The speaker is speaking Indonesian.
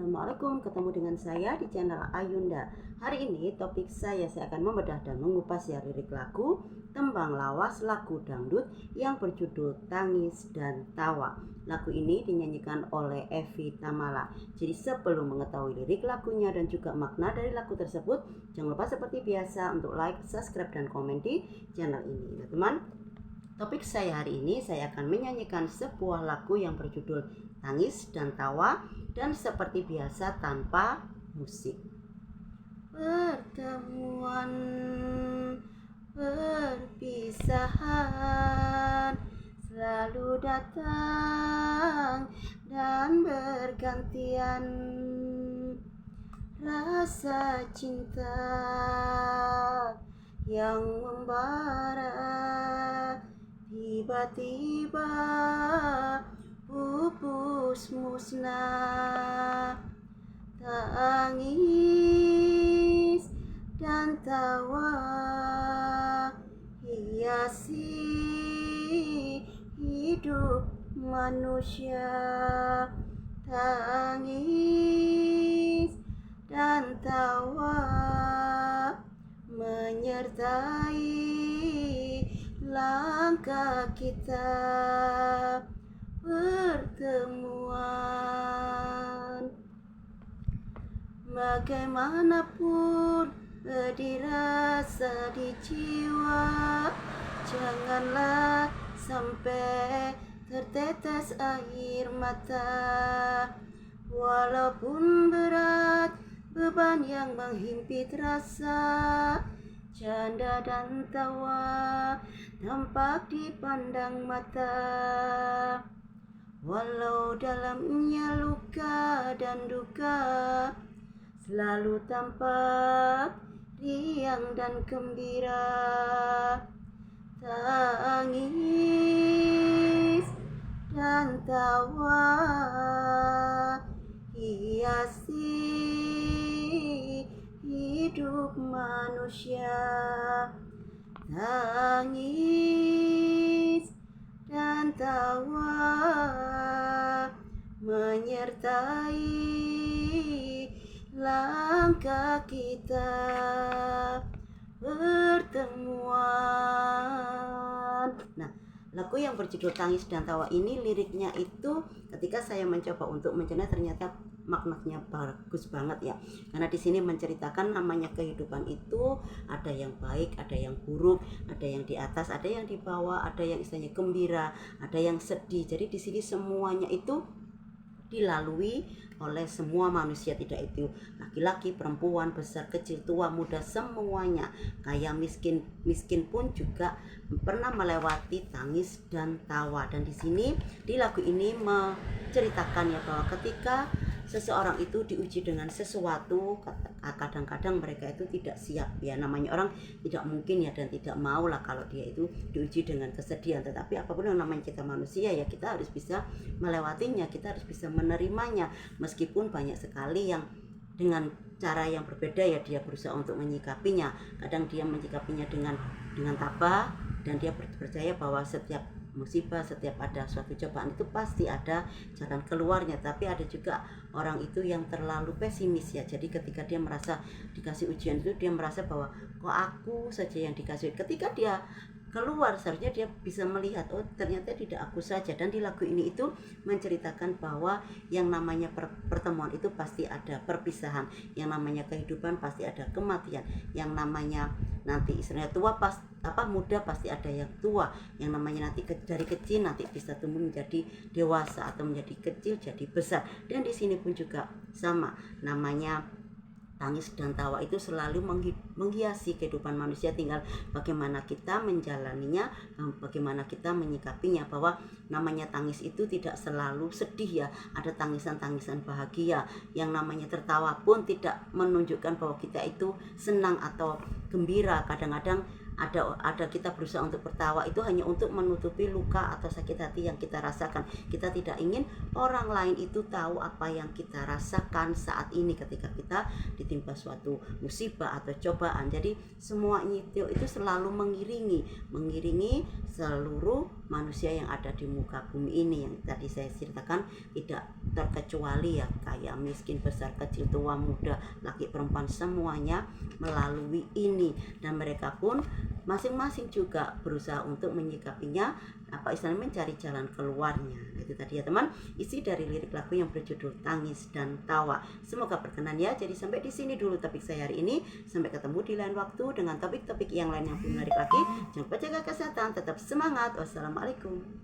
Assalamualaikum, ketemu dengan saya di channel Ayunda. Hari ini topik saya akan membedah dan mengupas lirik lagu tembang lawas lagu dangdut yang berjudul Tangis dan Tawa. Lagu ini dinyanyikan oleh Evi Tamala. Jadi sebelum mengetahui lirik lagunya dan juga makna dari lagu tersebut, jangan lupa seperti biasa untuk like, subscribe, dan komen di channel ini. Nah, teman, topik saya hari ini saya akan menyanyikan sebuah lagu yang berjudul Tangis dan Tawa, dan seperti biasa tanpa musik. Pertemuan, perpisahan selalu datang dan bergantian. Rasa cinta yang membara tiba-tiba pupus musnah. Tangis dan tawa hiasi hidup manusia. Tangis dan tawa menyertai langkah kita. Pertemuan, bagaimanapun pedih rasa di jiwa, janganlah sampai tertetes air mata. Walaupun berat beban yang menghimpit rasa, canda dan tawa tampak dipandang mata. Walau dalamnya luka dan duka, selalu tampak riang dan gembira. Tangis dan tawa hiasi hidup manusia. Tangis dan tawa menyertai langkah kita. Pertemuan. Nah, lagu yang berjudul Tangis dan Tawa ini liriknya itu ketika saya mencoba untuk mencerna ternyata maknanya bagus banget ya. Karena di sini menceritakan namanya kehidupan itu ada yang baik, ada yang buruk, ada yang di atas, ada yang di bawah, ada yang istilahnya gembira, ada yang sedih. Jadi di sini semuanya itu dilalui oleh semua manusia, tidak itu laki-laki, perempuan, besar, kecil, tua, muda, semuanya, kaya, miskin pun juga pernah melewati tangis dan tawa. Dan di sini di lagu ini menceritakan ya bahwa ketika seseorang itu diuji dengan sesuatu, kadang-kadang mereka itu tidak siap ya, namanya orang tidak mungkin ya dan tidak mau lah kalau dia itu diuji dengan kesedihan. Tetapi apapun yang namanya kita manusia ya, kita harus bisa melewatinya, kita harus bisa menerimanya, meskipun banyak sekali yang dengan cara yang berbeda ya dia berusaha untuk menyikapinya. Kadang dia menyikapinya dengan tabah, dan dia percaya bahwa setiap musibah, setiap ada suatu cobaan itu pasti ada jalan keluarnya. Tapi ada juga orang itu yang terlalu pesimis ya. Jadi ketika dia merasa dikasih ujian itu, dia merasa bahwa kok aku saja yang dikasih. Ketika dia keluar seharusnya dia bisa melihat, oh ternyata tidak aku saja. Dan di lagu ini itu menceritakan bahwa yang namanya pertemuan itu pasti ada perpisahan, yang namanya kehidupan pasti ada kematian, yang namanya nanti istilahnya tua muda pasti ada yang tua, yang namanya nanti dari kecil nanti bisa tumbuh menjadi dewasa atau menjadi kecil jadi besar. Dan di sini pun juga sama, namanya tangis dan tawa itu selalu menghiasi kehidupan manusia, tinggal bagaimana kita menjalaninya, bagaimana kita menyikapinya. Bahwa namanya tangis itu tidak selalu sedih ya, ada tangisan-tangisan bahagia. Yang namanya tertawa pun tidak menunjukkan bahwa kita itu senang atau gembira. Kadang-kadang ada kita berusaha untuk tertawa itu hanya untuk menutupi luka atau sakit hati yang kita rasakan. Kita tidak ingin orang lain itu tahu apa yang kita rasakan saat ini ketika kita ditimpa suatu musibah atau cobaan. Jadi semuanya itu selalu mengiringi seluruh manusia yang ada di muka bumi ini yang tadi saya ceritakan, tidak terkecuali ya, kaya miskin, besar kecil, tua muda, laki perempuan, semuanya melalui ini, dan mereka pun masing-masing juga berusaha untuk menyikapinya, apa istilahnya, mencari jalan keluarnya. Itu tadi ya teman, isi dari lirik lagu yang berjudul Tangis dan Tawa. Semoga berkenan ya. Jadi sampai di sini dulu topik saya hari ini. Sampai ketemu di lain waktu dengan topik-topik yang lain yang lebih menarik lagi. Jangan lupa jaga kesehatan, tetap semangat. Wassalamualaikum.